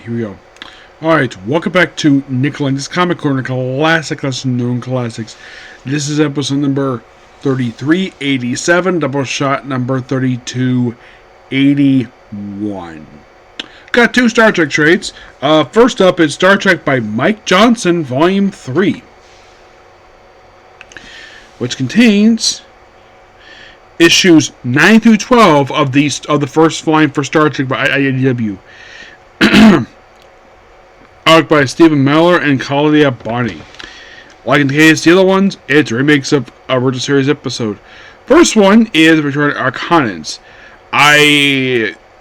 here we go. Alright, welcome back to Lenz's Comic Corner, classic lesson known classics. This is episode number 3387, Doubleshot number 3281. Got two Star Trek trades. First up is Star Trek by Mike Johnson, Volume 3, which contains issues 9 through 12 of the first volume for Star Trek by IDW. Art by Stephen Miller and Claudia Barney. Like in the case of the other ones, it's remakes of a original series episode. First one is Return of Arcanans.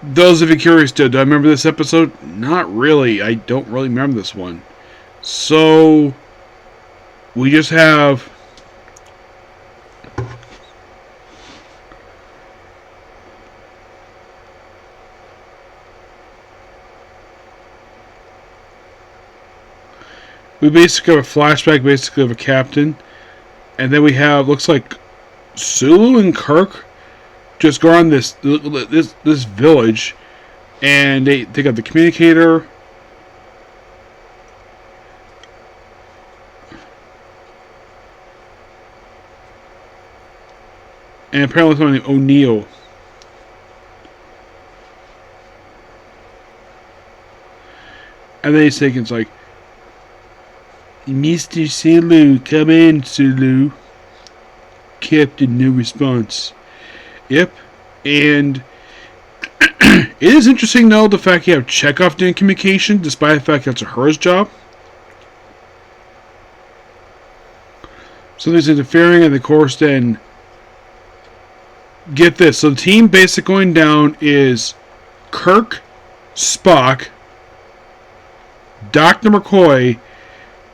Those of you curious, do I remember this episode? Not really. I don't really remember this one. So, we just have we basically have a flashback, basically, of a captain. And then we have, looks like, Sulu and Kirk just go on this village. And they got the communicator. And apparently someone named O'Neill. And then he's thinking, it's like, Mr. Sulu, come in, Sulu. Captain, no response. Yep. And it is interesting, though, the fact you have Chekhov doing communication, despite the fact that's Uhura's job. Something's interfering, and of course, then get this. So the team basically going down is Kirk, Spock, Dr. McCoy,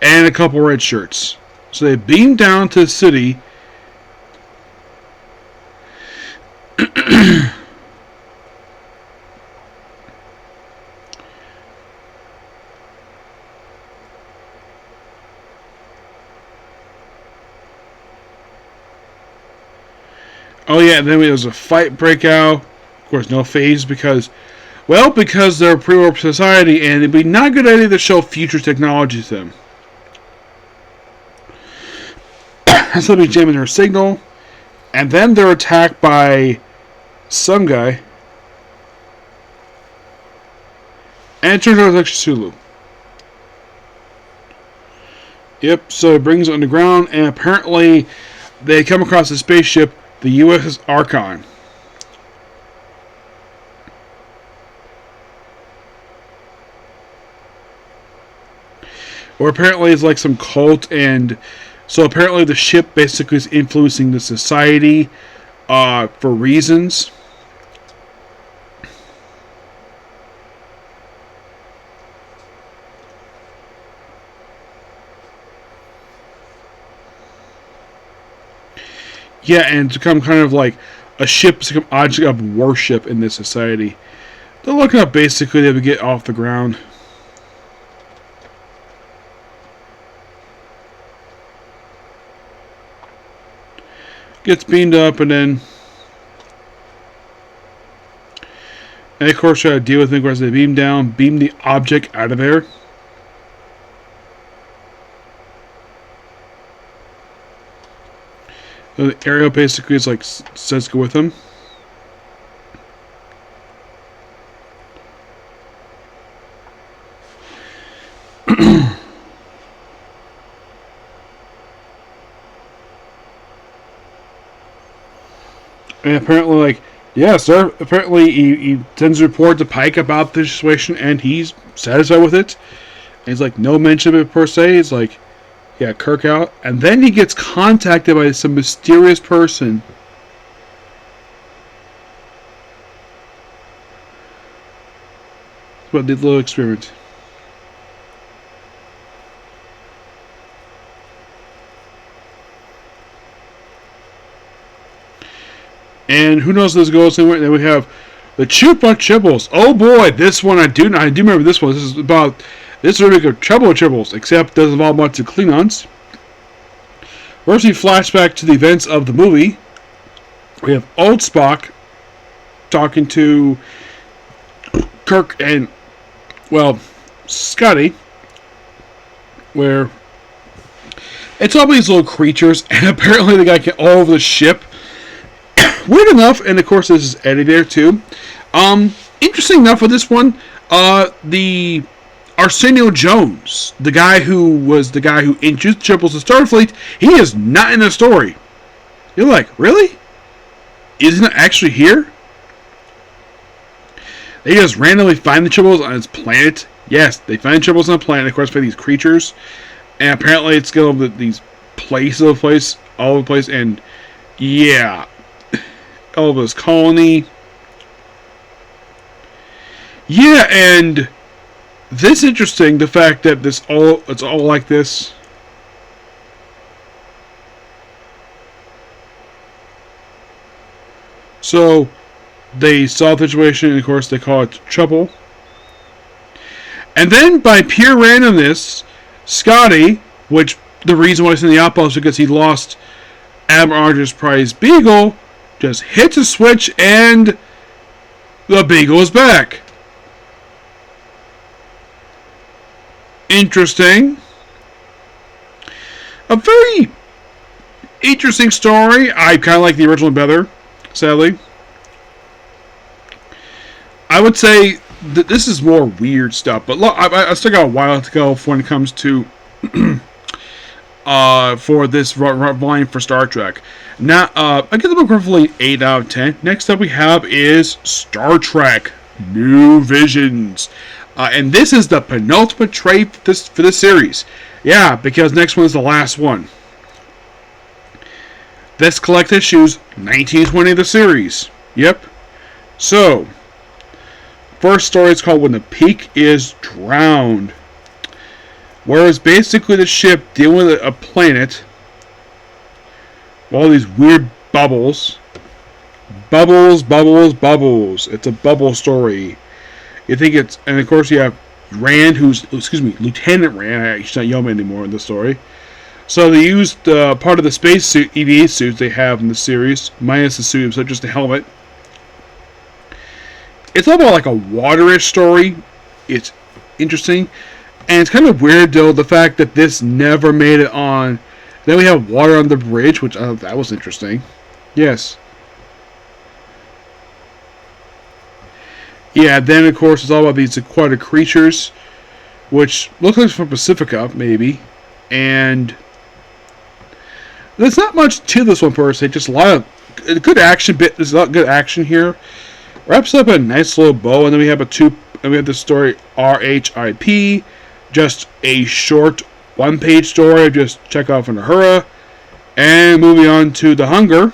and a couple red shirts. So they beam down to the city. Oh yeah, and then there was a fight breakout. Of course, no phase because they're a pre-warp society, and it'd be not a good idea to show future technology to them. So they'll be jamming her signal, and then they're attacked by some guy, and it turns out it's actually Sulu. Yep, so it brings it underground, and apparently they come across a spaceship, the USS Archon. Or apparently it's like some cult, and so apparently the ship basically is influencing the society for reasons. Yeah, and to become kind of like a ship to become object of worship in this society. They're looking up basically to get off the ground. Gets beamed up, and then of course try to deal with it. Of course, they beam down, beam the object out of there. So the Ariel basically is like says go with him. And apparently, like, yeah, sir. Apparently, he sends a report to Pike about the situation, and he's satisfied with it. And he's like, no mention of it per se. It's like, yeah, Kirk out. And then he gets contacted by some mysterious person. About the little experiment. And who knows this goes anywhere. Then we have the Chupa Tribbles. Oh boy, this one I do remember this one. This is a remake of Trouble Tribbles, except it doesn't involve much of Klingons. First, we flash back to the events of the movie. We have old Spock talking to Kirk and, well, Scotty, where it's all these little creatures, and apparently the guy can all over the ship. Weird enough, and of course this is Eddie there too. Interesting enough with this one, the Arsenio Jones, the guy who introduced Triples to Starfleet, he is not in the story. You're like, really? Isn't it actually here? They just randomly find the Triples on its planet. Yes, they find the Triples on the planet, of course, by these creatures. And apparently it's going to these places all over the place, and yeah. All of this colony. Yeah, and this interesting, the fact that it's all like this. So they saw the situation, and of course they call it trouble. And then by pure randomness, Scotty, which the reason why he's in the outpost is because he lost Admiral Archer's prize Beagle, just hits a switch and the Beagle is back. Interesting. A very interesting story. I kind of like the original better, sadly. I would say that this is more weird stuff, but look, I still got a while to go when it comes to for this volume for Star Trek. Now, I give the book roughly 8 out of 10. Next up we have is Star Trek New Visions. And this is the penultimate trade for this series. Yeah, because next one is the last one. This collects issues 1920 of the series. Yep. So, first story is called When the Peak is Drowned. Whereas basically the ship dealing with a planet, all these weird bubbles. Bubbles. It's a bubble story. You think it's, and of course you have Rand, Lieutenant Rand. He's not Yeoman anymore in the story. So they used part of the spacesuit, EVA suits they have in the series, minus the suit, so just the helmet. It's all about like a waterish story. It's interesting. And it's kind of weird, though, the fact that this never made it on. Then we have water on the bridge, which that was interesting. Yes. Yeah, then, of course, it's all about these aquatic creatures, which look like from Pacifica, maybe. And there's not much to this one, per se. Just a lot of good action. There's a lot of good action here. Wraps up a nice little bow, and then we have the story RHIP. Just a short one-page story of just Chekhov and Uhura. And moving on to The Hunger.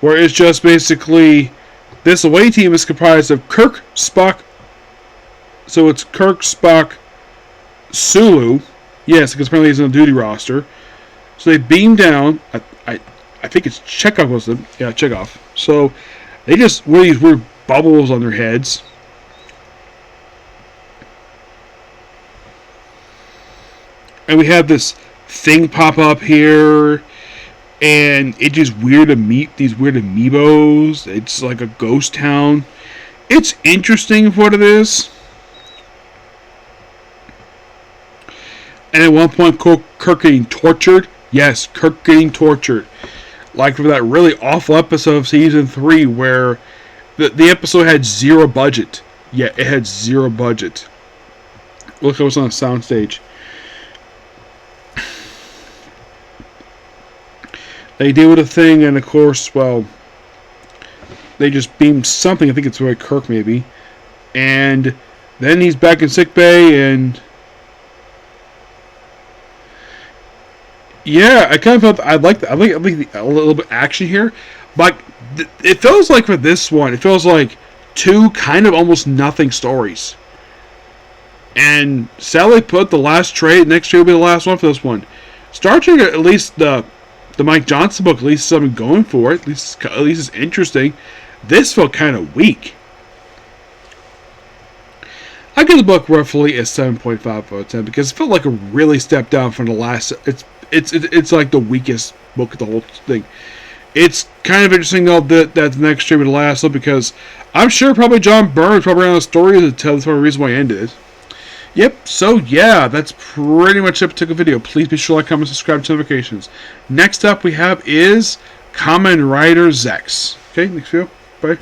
Where it's just basically this away team is comprised of Kirk, Spock. So it's Kirk, Spock, Sulu. Yes, because apparently he's on the duty roster. So they beam down. I think it's Chekhov was them. Yeah, Chekhov. So they just wear these weird bubbles on their heads. And we have this thing pop up here. And it's just weird to meet these weird amiibos. It's like a ghost town. It's interesting for what it is. And at one point, Kirk getting tortured. Yes, Kirk getting tortured. Like for that really awful episode of Season 3 where the episode had zero budget. Yeah, it had zero budget. Look, it was on a soundstage. They deal with a thing, and of course, well, they just beamed something. I think it's Roy Kirk, maybe. And then he's back in sickbay, and yeah, I kind of felt I like a little bit of action here, but it feels like for this one, it feels like two kind of almost nothing stories. And Sally put the last trade. Next trade will be the last one for this one. Star Trek, at least the Mike Johnson book, at least something going for it. At least it's interesting. This felt kind of weak. I give the book roughly a 7.5 out of 10 because it felt like a really step down from the last. It's like the weakest book of the whole thing. it's kind of interesting though that the next stream would last, though, because I'm sure probably John Byrne probably around the story to tell the reason why I ended it. Yep, so yeah, that's pretty much it for the video. Please be sure to like, comment, subscribe, to notifications. Next up we have is Kamen Rider Zex. Okay, next video. Bye.